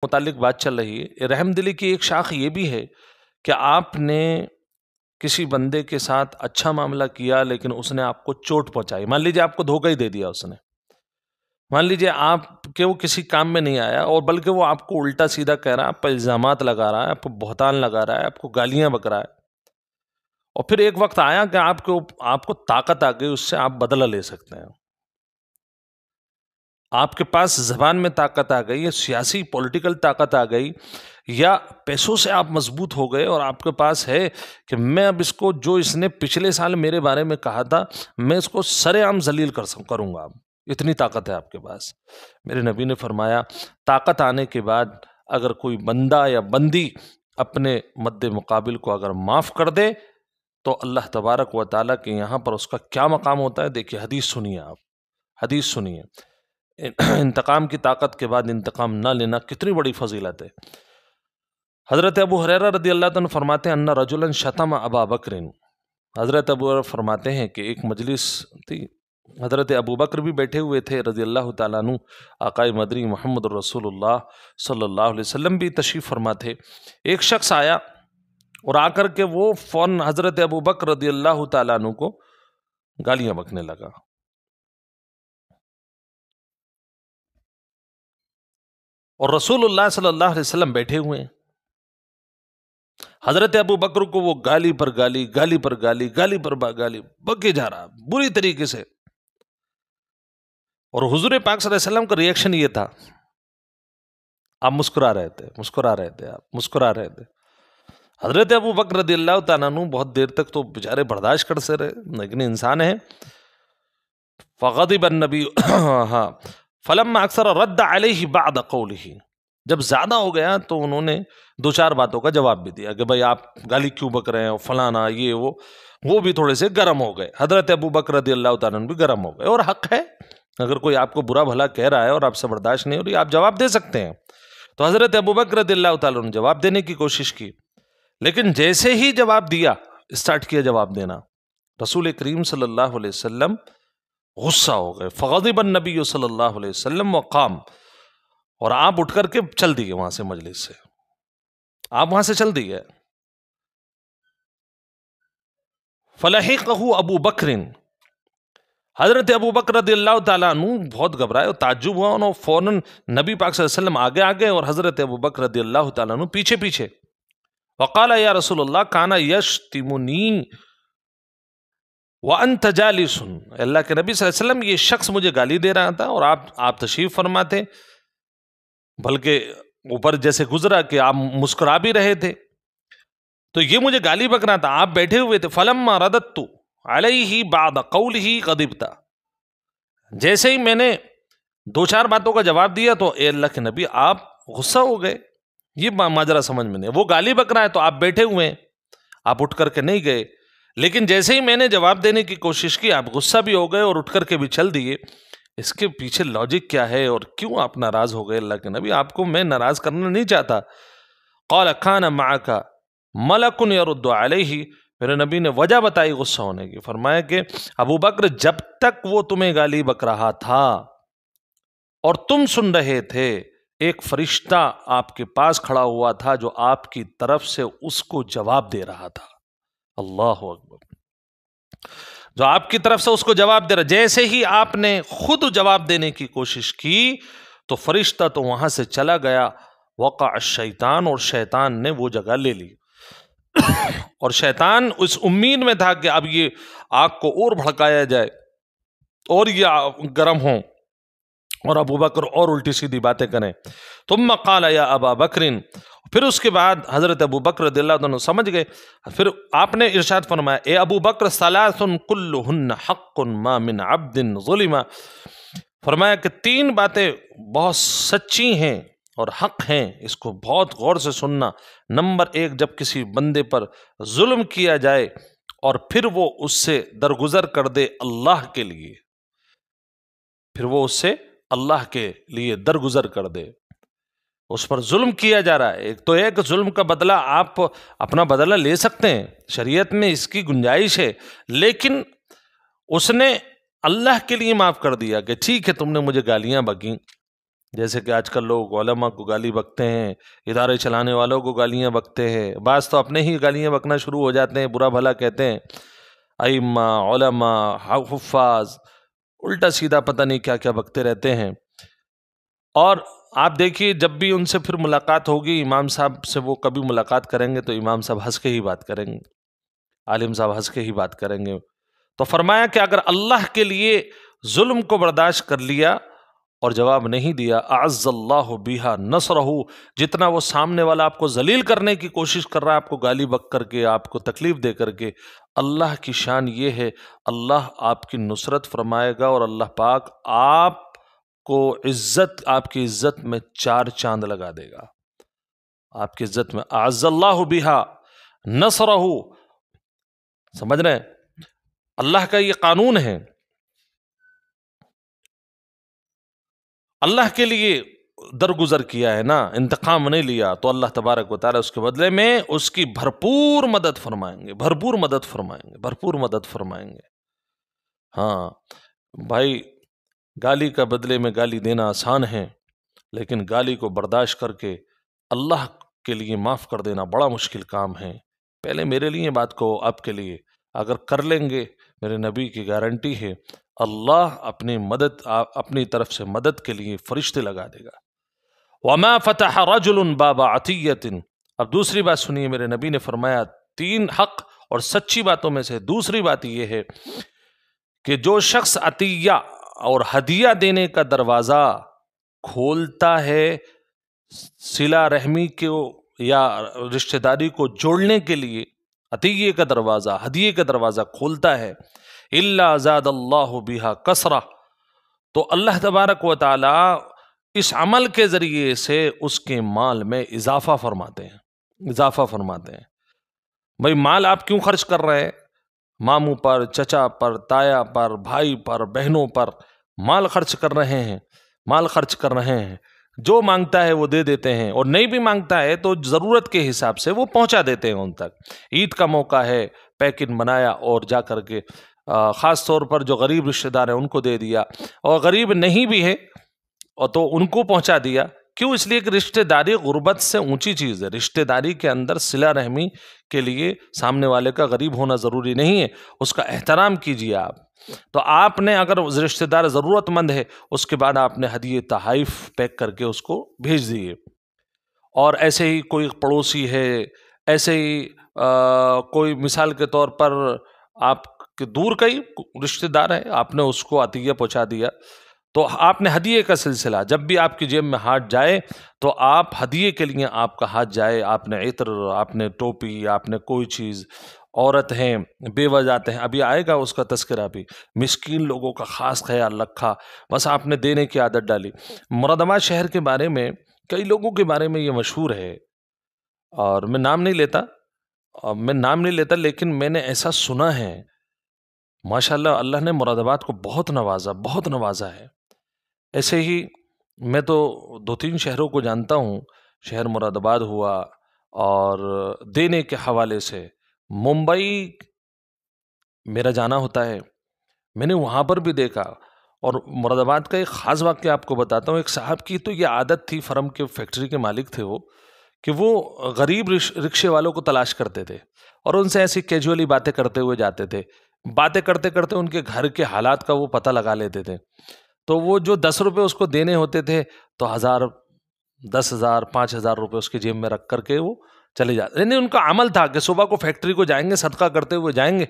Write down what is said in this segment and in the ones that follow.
متعلق بات چل رہی ہے، رحم دلی کی ایک شاخ یہ بھی ہے کہ آپ نے کسی بندے کے ساتھ اچھا معاملہ کیا لیکن اس نے آپ کو چوٹ پہنچائی. مان لیجیے آپ کو دھوکہ ہی دے دیا اس نے، مان لیجیے آپ کے وہ کسی کام میں نہیں آیا اور بلکہ وہ آپ کو الٹا سیدھا کہہ رہا ہے، آپ پر الزامات لگا رہا ہے، آپ کو بہتان لگا رہا ہے، آپ کو گالیاں بک رہا ہے، اور پھر ایک وقت آیا کہ آپ کو طاقت آ گئی، اس سے آپ بدلہ لے سکتے ہیں. آپ کے پاس زبان میں طاقت آ گئی، سیاسی پولیٹیکل طاقت آ گئی، یا پیسوں سے آپ مضبوط ہو گئے اور آپ کے پاس ہے کہ میں اب اس کو، جو اس نے پچھلے سال میرے بارے میں کہا تھا، میں اس کو سرے عام ذلیل کروں گا. اتنی طاقت ہے آپ کے پاس. میرے نبی نے فرمایا طاقت آنے کے بعد اگر کوئی بندہ یا بندی اپنے مد مقابل کو اگر معاف کر دے تو اللہ تبارک و تعالیٰ کے یہاں پر اس کا کیا مقام ہوتا ہے. دیکھیے حدیث سنیے، آپ حدیث سنیے. انتقام کی طاقت کے بعد انتقام نہ لینا کتنی بڑی فضیلت ہے. حضرت ابو ہریرہ رضی اللہ عنہ فرماتے ہیں ان رجلا شتم ابا بکر. حضرت ابو ہریرہ فرماتے ہیں کہ ایک مجلس تھی، حضرت ابو بکر بھی بیٹھے ہوئے تھے رضی اللہ تعالیٰ عنہ، آقا مدنی محمد رسول اللہ صلی اللہ علیہ وسلم بھی تشریف فرما تھے. ایک شخص آیا اور آ کر کے وہ فوراً حضرت ابو بکر رضی اللہ تعالیٰ عنہ کو گالیاں بکنے لگا. اور رسول اللہ صلی اللہ علیہ وسلم بیٹھے ہوئے ہیں. حضرت ابو بکر کو وہ گالی پر گالی، گالی پر گالی، گالی پر گالی بکے جا رہا بری طریقے سے. اور حضور پاک صلی اللہ علیہ وسلم کا ریئیکشن یہ تھا، آپ مسکرا رہے تھے. حضرت ابو بکر رضی اللہ تعالیٰ عنہ بہت دیر تک تو بیچارے برداشت کر سے رہے، لیکن انسان ہے. فغضب النبی فلما اکثر رد علیہ بعد قولہ. جب زیادہ ہو گیا تو انہوں نے دو چار باتوں کا جواب بھی دیا کہ بھائی آپ گالی کیوں بک رہے ہیں، فلانا یہ وہ بھی تھوڑے سے گرم ہو گئے. حضرت ابو بکر رضی اللہ تعالیٰ عنہ بھی گرم ہو گئے، اور حق ہے، اگر کوئی آپ کو برا بھلا کہہ رہا ہے اور آپ سے برداشت نہیں ہو رہی، آپ جواب دے سکتے ہیں. تو حضرت ابو بکر رضی اللہ تعالیٰ عنہ جواب دینے کی کوشش کی، لیکن جیسے ہی جواب دیا، اسٹارٹ کیا جواب دینا، رسول کریم صلی اللہ علیہ وسلم غصہ ہو گئے. فغضب النبی صلی اللہ علیہ وسلم وقام. اور آپ اٹھ کر کے چل دیے وہاں سے، مجلس سے آپ وہاں سے چل دیے. فلحقہ ابو بکر. حضرت ابو بکر رضی اللہ تعالیٰ عنہ بہت گھبرائے اور تعجب ہوا، انہوں فوراً نبی پاک صلی اللہ علیہ وسلم آگے اور حضرت ابو بکر رضی اللہ تعالیٰ عنہ پیچھے پیچھے. وقال یا رسول اللہ کانا یشتمنی وانت جالس. اللہ کے نبی صلی اللہ علیہ وسلم یہ شخص مجھے گالی دے رہا تھا اور آپ تشریف فرما تھے، بلکہ اوپر جیسے گزرا کہ آپ مسکرا بھی رہے تھے، تو یہ مجھے گالی بک رہا تھا، آپ بیٹھے ہوئے تھے. فلما رددت علیہ بعد قولہ غضبت. جیسے ہی میں نے دو چار باتوں کا جواب دیا تو اے اللہ کے نبی آپ غصہ ہو گئے. یہ ماجرا سمجھ میں نہیں، وہ گالی بک رہا ہے تو آپ بیٹھے ہوئے ہیں، آپ اٹھ کر کے نہیں گئے، لیکن جیسے ہی میں نے جواب دینے کی کوشش کی آپ غصہ بھی ہو گئے اور اٹھ کر کے بھی چل دیے. اس کے پیچھے لاجک کیا ہے اور کیوں آپ ناراض ہو گئے؟ اللہ کے نبی آپ کو میں ناراض کرنا نہیں چاہتا. قال کان معک ملک یرد علیہ. میرے نبی نے وجہ بتائی غصہ ہونے کی، فرمایا کہ ابو بکر جب تک وہ تمہیں گالی بک رہا تھا اور تم سن رہے تھے، ایک فرشتہ آپ کے پاس کھڑا ہوا تھا جو آپ کی طرف سے اس کو جواب دے رہا تھا. اللہ اکبر. جو آپ کی طرف سے اس کو جواب دے رہا، جیسے ہی آپ نے خود جواب دینے کی کوشش کی تو فرشتہ تو وہاں سے چلا گیا. وقع الشیطان. اور شیطان نے وہ جگہ لے لی. اور شیطان اس امید میں تھا کہ اب یہ آگ کو اور بھڑکایا جائے اور یہ گرم ہوں اور ابو بکر اور الٹی سیدھی باتیں کریں. ثم قال یا ابا بکر. پھر اس کے بعد حضرت ابو بکر رضی اللہ عنہ سمجھ گئے، پھر آپ نے ارشاد فرمایا اے ابو بکر ثلاث کلہن حق ما من عبد ظلم. فرمایا کہ تین باتیں بہت سچی ہیں اور حق ہیں، اس کو بہت غور سے سننا. نمبر ایک، جب کسی بندے پر ظلم کیا جائے اور پھر وہ اس سے درگزر کر دے اللہ کے لیے، پھر وہ اس سے اللہ کے لیے درگزر کر دے. اس پر ظلم کیا جا رہا ہے، ایک تو ایک ظلم کا بدلہ آپ اپنا بدلہ لے سکتے ہیں، شریعت میں اس کی گنجائش ہے، لیکن اس نے اللہ کے لیے معاف کر دیا کہ ٹھیک ہے تم نے مجھے گالیاں بکیں، جیسے کہ آج کل لوگ علماء کو گالی بکتے ہیں، ادارے چلانے والوں کو گالیاں بکتے ہیں، بعض تو اپنے ہی گالیاں بکنا شروع ہو جاتے ہیں، برا بھلا کہتے ہیں، ائمہ، علماء، حفاظ، الٹا سیدھا پتہ نہیں کیا کیا بکتے رہتے ہیں۔ اور آپ دیکھیے جب بھی ان سے پھر ملاقات ہوگی، امام صاحب سے وہ کبھی ملاقات کریں گے تو امام صاحب ہنس کے ہی بات کریں گے، عالم صاحب ہنس کے ہی بات کریں گے۔ تو فرمایا کہ اگر اللہ کے لیے ظلم کو برداشت کر لیا اور جواب نہیں دیا، اعز اللہ بہا نصرہ، جتنا وہ سامنے والا آپ کو ذلیل کرنے کی کوشش کر رہا ہے، آپ کو گالی بک کر کے، آپ کو تکلیف دے کر کے، اللہ کی شان یہ ہے اللہ آپ کی نصرت فرمائے گا، اور اللہ پاک آپ کو عزت، آپ کی عزت میں 4 چاند لگا دے گا، آپ کی عزت میں۔ اعز اللہ بہا نصرہ، سمجھ رہے ہیں؟ اللہ کا یہ قانون ہے، اللہ کے لیے درگزر کیا ہے نا، انتقام نہیں لیا، تو اللہ تبارک و تعالیٰ اس کے بدلے میں اس کی بھرپور مدد فرمائیں گے، بھرپور مدد فرمائیں گے، بھرپور مدد فرمائیں گے۔ ہاں بھائی، گالی کا بدلے میں گالی دینا آسان ہے، لیکن گالی کو برداشت کر کے اللہ کے لیے معاف کر دینا بڑا مشکل کام ہے۔ پہلے میرے لیے بات کو، آپ کے لیے اگر کر لیں گے، میرے نبی کی گارنٹی ہے اللہ اپنی مدد، اپنی طرف سے مدد کے لیے فرشتے لگا دے گا۔ وما فتح رجل باب عطیت، اب دوسری بات سنیے، میرے نبی نے فرمایا 3 حق اور سچی باتوں میں سے دوسری بات یہ ہے کہ جو شخص عطیہ اور ہدیہ دینے کا دروازہ کھولتا ہے صلہ رحمی کو یا رشتہ داری کو جوڑنے کے لیے، عطیہ کا دروازہ، ہدیے کا دروازہ کھولتا ہے، الا زاد اللہ بہا کثرہ، تو اللہ تبارک و تعالی اس عمل کے ذریعے سے اس کے مال میں اضافہ فرماتے ہیں، اضافہ فرماتے ہیں۔ بھائی مال آپ کیوں خرچ کر رہے ہیں؟ ماموں پر، چچا پر، تایا پر، بھائی پر، بہنوں پر مال خرچ کر رہے ہیں، مال خرچ کر رہے ہیں، جو مانگتا ہے وہ دے دیتے ہیں، اور نہیں بھی مانگتا ہے تو ضرورت کے حساب سے وہ پہنچا دیتے ہیں ان تک۔ عید کا موقع ہے، پیکٹ بنایا اور جا کر کے خاص طور پر جو غریب رشتہ دار ہیں ان کو دے دیا، اور غریب نہیں بھی ہے اور تو ان کو پہنچا دیا۔ کیوں؟ اس لیے کہ رشتہ داری غربت سے اونچی چیز ہے، رشتہ داری کے اندر صلہ رحمی کے لیے سامنے والے کا غریب ہونا ضروری نہیں ہے، اس کا احترام کیجیے آپ۔ تو آپ نے اگر رشتہ دار ضرورت مند ہے، اس کے بعد آپ نے ہدیے تحائف پیک کر کے اس کو بھیج دیے۔ اور ایسے ہی کوئی پڑوسی ہے، ایسے ہی کوئی مثال کے طور پر آپ کے دور کا ہی رشتہ دار ہے، آپ نے اس کو عطیہ پہنچا دیا، تو آپ نے ہدیے کا سلسلہ، جب بھی آپ کی جیب میں ہاتھ جائے تو آپ ہدیے کے لیے آپ کا ہاتھ جائے، آپ نے عطر، آپ نے ٹوپی، آپ نے کوئی چیز، عورت ہیں، بیوہ جاتے ہیں، ابھی آئے گا اس کا تذکرہ بھی، مسکین لوگوں کا خاص خیال رکھا، بس آپ نے دینے کی عادت ڈالی۔ مراد آباد شہر کے بارے میں کئی لوگوں کے بارے میں یہ مشہور ہے، اور میں نام نہیں لیتا، لیکن میں نے ایسا سنا ہے، ماشاءاللہ اللہ نے مراد آباد کو بہت نوازا ہے۔ ایسے ہی میں تو 2-3 شہروں کو جانتا ہوں، شہر مراد آباد ہوا، اور دینے کے حوالے سے ممبئی میرا جانا ہوتا ہے، میں نے وہاں پر بھی دیکھا۔ اور مراد آباد کا ایک خاص واقعہ آپ کو بتاتا ہوں، ایک صاحب کی تو یہ عادت تھی، فرم کے فیکٹری کے مالک تھے وہ، کہ وہ غریب رکشے والوں کو تلاش کرتے تھے اور ان سے ایسی کیجولی باتیں کرتے ہوئے جاتے تھے، باتیں کرتے کرتے ان کے گھر کے حالات کا وہ پتہ لگا لیتے تھے، تو وہ جو 10 روپے اس کو دینے ہوتے تھے تو 1000، 10,000، 5,000 روپے اس کی جیب میں رکھ کر کے وہ چلے جاتے، یعنی ان کا عمل تھا کہ صبح کو فیکٹری کو جائیں گے، صدقہ کرتے ہوئے جائیں گے،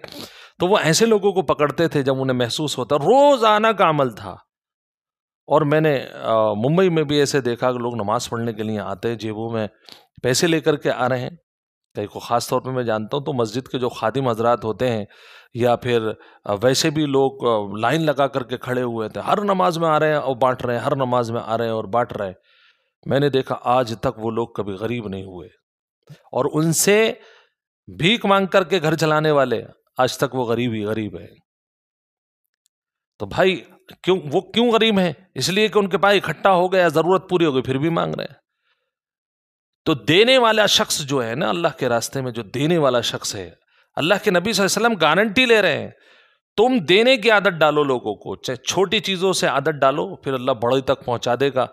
تو وہ ایسے لوگوں کو پکڑتے تھے جب انہیں محسوس ہوتا، روزانہ کا عمل تھا۔ اور میں نے ممبئی میں بھی ایسے دیکھا کہ لوگ نماز پڑھنے کے لیے آتے ہیں، جیبوں میں پیسے لے کر کے آ رہے ہیں، کئی کو خاص طور پہ میں جانتا ہوں تو مسجد کے جو خادم حضرات ہوتے ہیں، یا پھر ویسے بھی لوگ لائن لگا کر کے کھڑے ہوئے تھے، ہر نماز میں آ رہے ہیں اور بانٹ رہے ہیں، ہر نماز میں آ رہے ہیں اور بانٹ رہے ہیں۔ میں نے دیکھا آج تک وہ لوگ کبھی غریب نہیں ہوئے، اور ان سے بھیک مانگ کر کے گھر چلانے والے آج تک وہ غریب ہی غریب ہیں۔ تو بھائی وہ کیوں غریب ہیں؟ اس لیے کہ ان کے پاس اکٹھا ہو گیا، ضرورت پوری ہو گئی، پھر بھی مانگ رہے ہیں۔ تو دینے والا شخص جو ہے نا، اللہ کے راستے میں جو دینے والا شخص ہے، اللہ کے نبی صلی اللہ علیہ وسلم گارنٹی لے رہے ہیں، تم دینے کی عادت ڈالو لوگوں کو، چاہے چھوٹی چیزوں سے عادت ڈالو، پھر اللہ بڑے تک پہنچا دے گا۔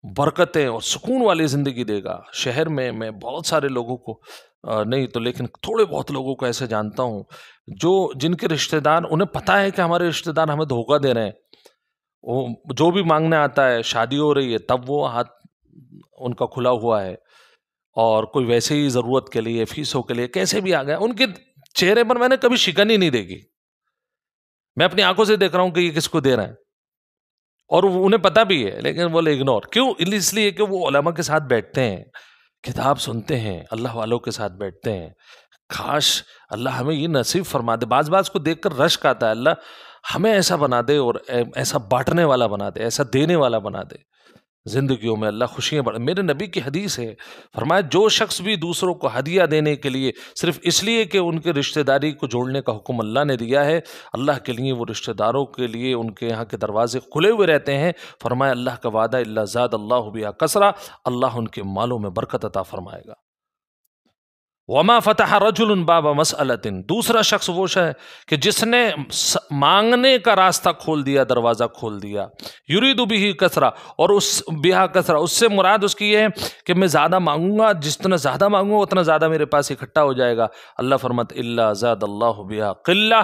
برکتیں اور سکون والی زندگی دے گا۔ شہر میں بہت سارے لوگوں کو نہیں تو لیکن تھوڑے بہت لوگوں کو ایسے جانتا ہوں جن کے رشتہ دار، انہیں پتہ ہے کہ ہمارے رشتہ دار ہمیں دھوکہ دے رہے ہیں، وہ جو بھی مانگنے آتا ہے، شادی ہو رہی ہے تب وہ ہاتھ ان کا کھلا ہوا ہے، اور کوئی ویسے ہی ضرورت کے لیے، فیسوں کے لیے کیسے بھی آ گیا، ان کے چہرے پر میں نے کبھی شکن ہی نہیں دیکھی۔ میں اپنی آنکھوں سے دیکھ رہا ہوں کہ یہ کس کو دے رہے ہیں، اور انہیں پتا بھی ہے لیکن بولے اگنور کیوں؟ اس لیے کہ وہ علماء کے ساتھ بیٹھتے ہیں، کتاب سنتے ہیں، اللہ والوں کے ساتھ بیٹھتے ہیں۔ کاش اللہ ہمیں یہ نصیب فرما دے۔ بعض کو دیکھ کر رشک آتا ہے، اللہ ہمیں ایسا بنا دے اور ایسا بانٹنے والا بنا دے، ایسا دینے والا بنا دے زندگیوں میں، اللہ خوشیاں بڑھے۔ میرے نبی کی حدیث ہے، فرمایا جو شخص بھی دوسروں کو ہدیہ دینے کے لیے صرف اس لیے کہ ان کے رشتہ داری کو جوڑنے کا حکم اللہ نے دیا ہے، اللہ کے لیے وہ رشتہ داروں کے لیے ان کے یہاں کے دروازے کھلے ہوئے رہتے ہیں۔ فرمایا اللہ کا وعدہ الا زاد اللہ بہا کثرا، اللہ ان کے مالوں میں برکت عطا فرمائے گا۔ وما فتح رجل باب مسألۃ، دوسرا شخص وہ ہے کہ جس نے مانگنے کا راستہ کھول دیا، دروازہ کھول دیا، یرید بہ کثرہ، اور اس بہا کثرہ، اس سے مراد اس کی یہ ہے کہ میں زیادہ مانگوں گا، جتنا زیادہ مانگوں گا اتنا زیادہ میرے پاس اکٹھا ہو جائے گا۔ اللہ فرماتا الا زاد اللہ بہا قلہ،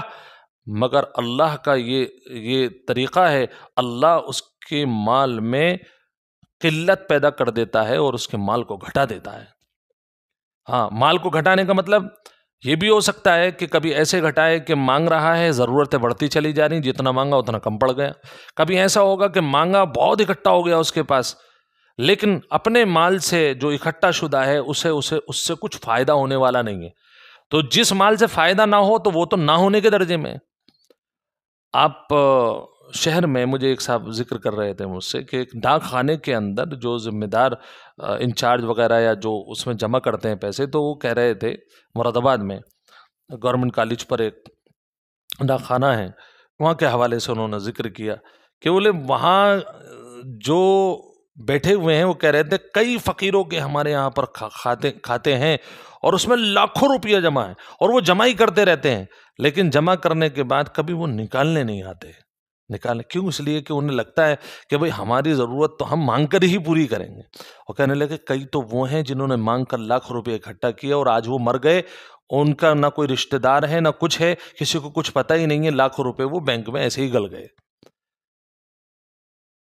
مگر اللہ کا یہ طریقہ ہے، اللہ اس کے مال میں قلت پیدا کر دیتا ہے اور اس کے مال کو گھٹا دیتا ہے۔ ہاں، مال کو گھٹانے کا مطلب یہ بھی ہو سکتا ہے کہ کبھی ایسے گھٹائے کہ مانگ رہا ہے، ضرورتیں بڑھتی چلی جا رہی، جتنا مانگا اتنا کم پڑ گیا۔ کبھی ایسا ہوگا کہ مانگا بہت اکٹھا ہو گیا اس کے پاس، لیکن اپنے مال سے جو اکٹھا شدہ ہے اس سے کچھ فائدہ ہونے والا نہیں ہے۔ تو جس مال سے فائدہ نہ ہو تو وہ تو نہ ہونے کے درجے میں۔ آپ شہر میں، مجھے ایک صاحب ذکر کر رہے تھے مجھ سے کہ ایک ڈاک خانے کے اندر جو ذمہ دار انچارج وغیرہ یا جو اس میں جمع کرتے ہیں پیسے، تو وہ کہہ رہے تھے مراد آباد میں گورنمنٹ کالج پر ایک ڈاک خانہ ہے، وہاں کے حوالے سے انہوں نے ذکر کیا کہ بولے وہاں جو بیٹھے ہوئے ہیں وہ کہہ رہے تھے کئی فقیروں کے ہمارے یہاں پر کھاتے ہیں اور اس میں لاکھوں روپیہ جمع ہے، اور وہ جمع ہی کرتے رہتے ہیں، لیکن جمع کرنے کے بعد کبھی وہ نکالنے نہیں آتے۔ کیوں؟ اس لیے کہ انہیں لگتا ہے کہ بھئی ہماری ضرورت تو ہم مانگ کر ہی پوری کریں گے۔ اور کہنے لگے کئی تو وہ ہیں جنہوں نے مانگ کر لاکھ روپے اکٹھا کیا اور آج وہ مر گئے، ان کا نہ کوئی رشتہ دار ہے نہ کچھ ہے، کسی کو کچھ پتہ ہی نہیں ہے، لاکھوں روپے وہ بینک میں ایسے ہی گل گئے۔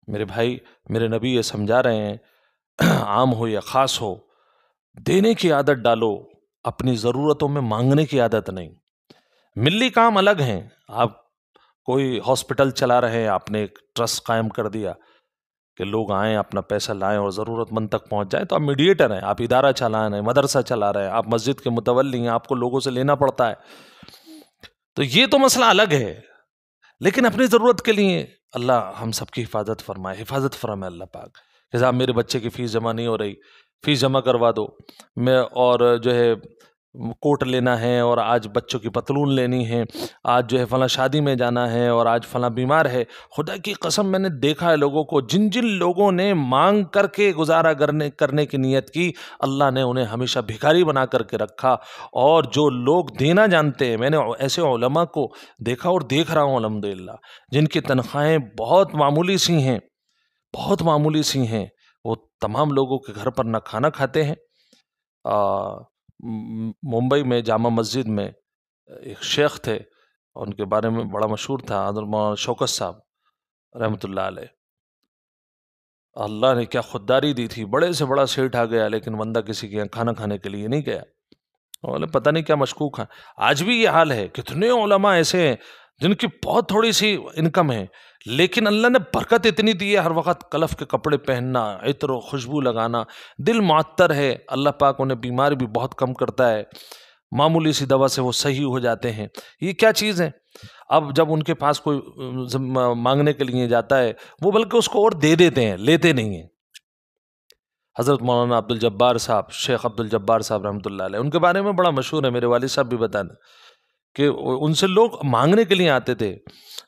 میرے بھائی، میرے نبی یہ سمجھا رہے ہیں، عام ہو یا خاص ہو، دینے کی عادت ڈالو، اپنی ضرورتوں میں مانگنے کی عادت نہیں۔ ملی کام الگ ہیں، آپ کوئی ہاسپٹل چلا رہے ہیں، آپ نے ایک ٹرسٹ قائم کر دیا کہ لوگ آئیں اپنا پیسہ لائیں اور ضرورت مند تک پہنچ جائیں، تو آپ میڈیٹر ہیں، آپ ادارہ چلا رہے ہیں، مدرسہ چلا رہے ہیں، آپ مسجد کے متولی ہیں، آپ کو لوگوں سے لینا پڑتا ہے، تو یہ تو مسئلہ الگ ہے۔ لیکن اپنی ضرورت کے لیے اللہ ہم سب کی حفاظت فرمائے اللہ پاک کہ صاحب میرے بچے کی فیس جمع نہیں ہو رہی، فیس جمع کروا دو، میں اور جو ہے کوٹ لینا ہے، اور آج بچوں کی پتلون لینی ہے، آج جو ہے فلاں شادی میں جانا ہے، اور آج فلاں بیمار ہے۔ خدا کی قسم میں نے دیکھا ہے لوگوں کو، جن لوگوں نے مانگ کر کے گزارا کرنے کی نیت کی، اللہ نے انہیں ہمیشہ بھکاری بنا کر کے رکھا، اور جو لوگ دینا جانتے ہیں، میں نے ایسے علماء کو دیکھا اور دیکھ رہا ہوں الحمدللہ، جن کی تنخواہیں بہت معمولی سی ہیں، وہ تمام لوگوں کے گھر پر نہ کھانا کھاتے ہیں۔ ممبئی میں جامع مسجد میں ایک شیخ تھے، ان کے بارے میں بڑا مشہور تھا، حضرت مولانا شوکت صاحب رحمۃ اللہ علیہ۔ اللہ نے کیا خودداری دی تھی، بڑے سے بڑا سیٹ آ گیا، لیکن بندہ کسی کے یہاں کھانا کھانے کے لیے نہیں گیا، بولے پتہ نہیں کیا مشکوک ہے۔ آج بھی یہ حال ہے، کتنے علماء ایسے ہیں جن کی بہت تھوڑی سی انکم ہے، لیکن اللہ نے برکت اتنی دی ہے، ہر وقت کلف کے کپڑے پہننا، عطر و خوشبو لگانا، دل معطر ہے، اللہ پاک انہیں بیمار بھی بہت کم کرتا ہے، معمولی سی دوا سے وہ صحیح ہو جاتے ہیں۔ یہ کیا چیز ہے؟ اب جب ان کے پاس کوئی مانگنے کے لیے جاتا ہے، وہ بلکہ اس کو اور دے دیتے ہیں، لیتے نہیں ہیں۔ حضرت مولانا عبد الجبار صاحب، شیخ عبد الجبار صاحب رحمۃ اللہ علیہ، ان کے بارے میں بڑا مشہور ہے، میرے والد صاحب بھی بتانا کہ ان سے لوگ مانگنے کے لیے آتے تھے،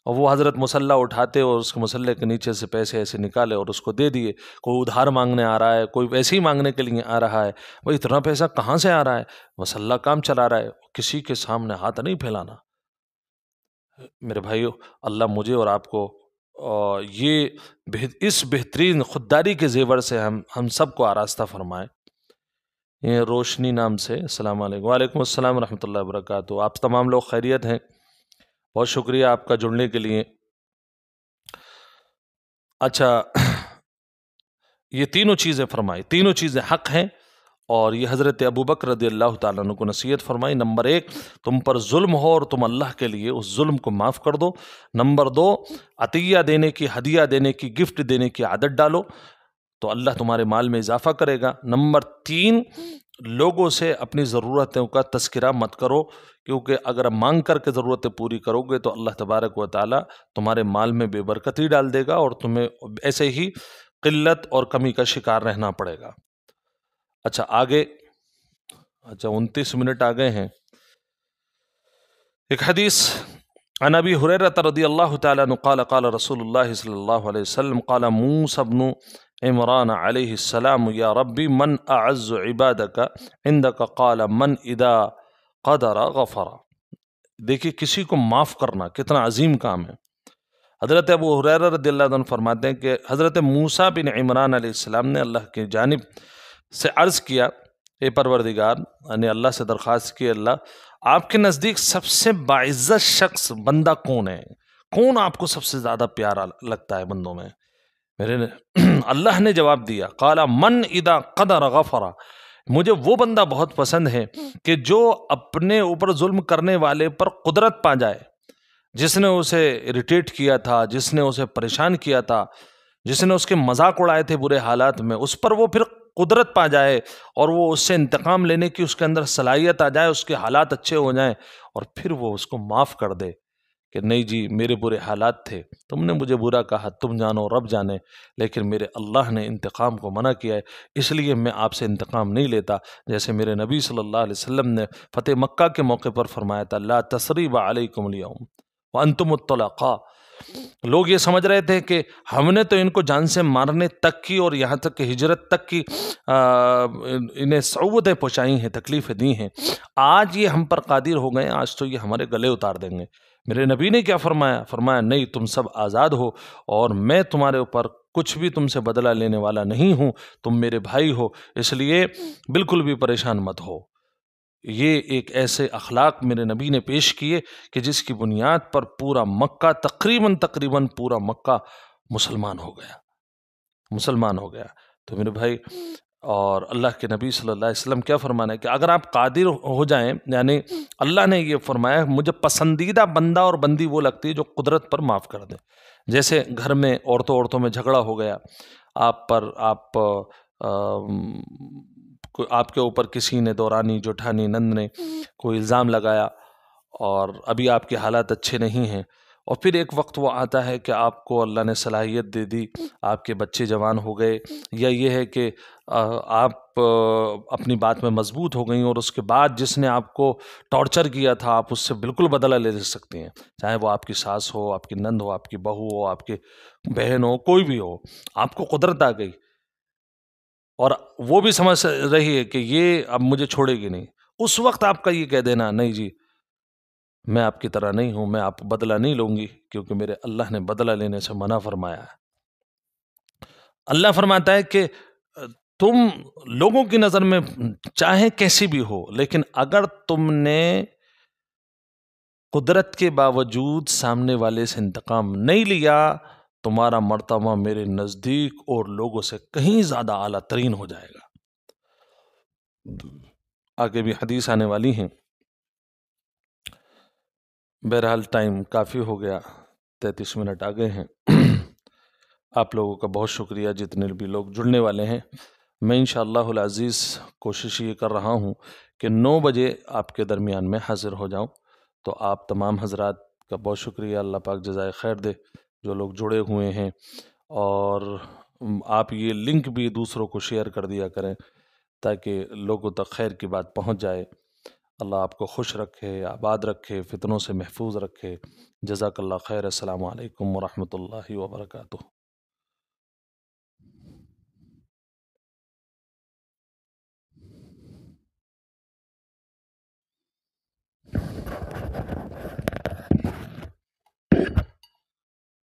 اور وہ حضرت مصلح اٹھاتے اور اس کے مصلح کے نیچے سے پیسے ایسے نکالے اور اس کو دے دیے۔ کوئی ادھار مانگنے آ رہا ہے، کوئی ویسے ہی مانگنے کے لیے آ رہا ہے، وہ اتنا پیسہ کہاں سے آ رہا ہے؟ مصلح کام چلا رہا ہے، کسی کے سامنے ہاتھ نہیں پھیلانا۔ میرے بھائیو، اللہ مجھے اور آپ کو اور اس بہترین خودداری کے زیور سے ہم سب کو آراستہ فرمائے۔ یہ روشنی نام سے، السلام علیکم۔ وعلیکم السلام ورحمۃ اللہ وبرکاتہ۔ آپ تمام لوگ خیریت ہیں؟ بہت شکریہ آپ کا جڑنے کے لیے۔ اچھا، یہ تینوں چیزیں فرمائی، تینوں چیزیں حق ہیں، اور یہ حضرت ابوبکر رضی اللہ تعالیٰ عنہ کو نصیحت فرمائی۔ نمبر 1، تم پر ظلم ہو اور تم اللہ کے لیے اس ظلم کو معاف کر دو۔ نمبر 2، عطیہ دینے کی، ہدیہ دینے کی، گفٹ دینے کی عادت ڈالو تو اللہ تمہارے مال میں اضافہ کرے گا۔ نمبر 3، لوگوں سے اپنی ضرورتوں کا تذکرہ مت کرو، کیونکہ اگر مانگ کر کے ضرورتیں پوری کرو گے تو اللہ تبارک و تعالیٰ تمہارے مال میں بے برکتی ڈال دے گا اور تمہیں ایسے ہی قلت اور کمی کا شکار رہنا پڑے گا۔ اچھا آگے، 29 منٹ آگئے ہیں۔ ایک حدیث، عن ابی ہریرہ رضی اللہ تعالیٰ عنہ قال قال رسول اللہ صلی اللہ علیہ وسلم قال موسیٰ بن عمران علیہ السلام یا ربی من اعز عبادک عندک قال من اذا قدر غفر۔ دیکھیے کسی کو معاف کرنا کتنا عظیم کام ہے۔ حضرت ابو ہریرہ رضی اللہ عنہ فرماتے ہیں کہ حضرت موسیٰ بن عمران علیہ السلام نے اللہ کی جانب سے عرض کیا، اے پروردگار، یعنی اللہ سے درخواست کی، اللہ آپ کے نزدیک سب سے باعزت شخص بندہ کون ہے؟ کون آپ کو سب سے زیادہ پیارا لگتا ہے بندوں میں؟ اللہ نے جواب دیا، قال من اذا قدر غفر، مجھے وہ بندہ بہت پسند ہے کہ جو اپنے اوپر ظلم کرنے والے پر قدرت پا جائے، جس نے اسے اریٹیٹ کیا تھا، جس نے اسے پریشان کیا تھا، جس نے اس کے مذاق اڑائے تھے برے حالات میں، اس پر وہ پھر قدرت پا جائے اور وہ اس سے انتقام لینے کی اس کے اندر صلاحیت آ جائے، اس کے حالات اچھے ہو جائیں، اور پھر وہ اس کو معاف کر دے کہ نہیں جی میرے برے حالات تھے، تم نے مجھے برا کہا، تم جانو رب جانے، لیکن میرے اللہ نے انتقام کو منع کیا ہے، اس لیے میں آپ سے انتقام نہیں لیتا۔ جیسے میرے نبی صلی اللہ علیہ وسلم نے فتح مکہ کے موقع پر فرمایا تھا، لا تثریب علیکم اليوم وانتم الطلقاء۔ لوگ یہ سمجھ رہے تھے کہ ہم نے تو ان کو جان سے مارنے تک کی اور یہاں تک کہ ہجرت تک کی انہیں صعوبتیں پہنچائی ہیں، تکلیفیں دی ہیں، آج یہ ہم پر قادر ہو گئے، آج تو یہ ہمارے گلے اتار دیں گے۔ میرے نبی نے کیا فرمایا؟ فرمایا نہیں، تم سب آزاد ہو اور میں تمہارے اوپر کچھ بھی تم سے بدلہ لینے والا نہیں ہوں، تم میرے بھائی ہو، اس لیے بالکل بھی پریشان مت ہو۔ یہ ایک ایسے اخلاق میرے نبی نے پیش کیے کہ جس کی بنیاد پر پورا مکہ تقریباً پورا مکہ مسلمان ہو گیا، مسلمان ہو گیا۔ تو میرے بھائی، اور اللہ کے نبی صلی اللہ علیہ وسلم کیا فرمانا ہے کہ اگر آپ قادر ہو جائیں، یعنی اللہ نے یہ فرمایا مجھے پسندیدہ بندہ اور بندی وہ لگتی ہے جو قدرت پر معاف کر دے۔ جیسے گھر میں عورتوں میں جھگڑا ہو گیا، آپ کے اوپر کسی نے، دورانی جٹھانی نند نے کوئی الزام لگایا اور ابھی آپ کے حالات اچھے نہیں ہیں، اور پھر ایک وقت وہ آتا ہے کہ آپ کو اللہ نے صلاحیت دے دی، آپ کے بچے جوان ہو گئے، یا یہ ہے کہ آپ اپنی بات میں مضبوط ہو گئیں، اور اس کے بعد جس نے آپ کو ٹارچر کیا تھا آپ اس سے بالکل بدلہ لے سکتی ہیں، چاہے وہ آپ کی ساس ہو، آپ کی نند ہو، آپ کی بہو ہو، آپ کی بہن ہو، کوئی بھی ہو، آپ کو قدرت آ گئی اور وہ بھی سمجھ رہی ہے کہ یہ اب مجھے چھوڑے گی نہیں، اس وقت آپ کا یہ کہہ دینا نہیں جی میں آپ کی طرح نہیں ہوں، میں آپ بدلہ نہیں لوں گی، کیونکہ میرے اللہ نے بدلہ لینے سے منع فرمایا ہے۔ اللہ فرماتا ہے کہ تم لوگوں کی نظر میں چاہے کیسی بھی ہو، لیکن اگر تم نے قدرت کے باوجود سامنے والے سے انتقام نہیں لیا، تمہارا مرتبہ میرے نزدیک اور لوگوں سے کہیں زیادہ اعلیٰ ترین ہو جائے گا۔ آگے بھی حدیث آنے والی ہیں، بہرحال ٹائم کافی ہو گیا، 33 منٹ آگے ہیں۔ آپ لوگوں کا بہت شکریہ جتنے بھی لوگ جڑنے والے ہیں۔ میں انشاءاللہ العزیز کوشش یہ کر رہا ہوں کہ 9 بجے آپ کے درمیان میں حاضر ہو جاؤں، تو آپ تمام حضرات کا بہت شکریہ، اللہ پاک جزائے خیر دے جو لوگ جڑے ہوئے ہیں، اور آپ یہ لنک بھی دوسروں کو شیئر کر دیا کریں تاکہ لوگوں تک خیر کی بات پہنچ جائے۔ اللہ آپ کو خوش رکھے، آباد رکھے، فتنوں سے محفوظ رکھے۔ جزاک اللہ خیر۔ السلام علیکم ورحمۃ اللہ وبرکاتہ۔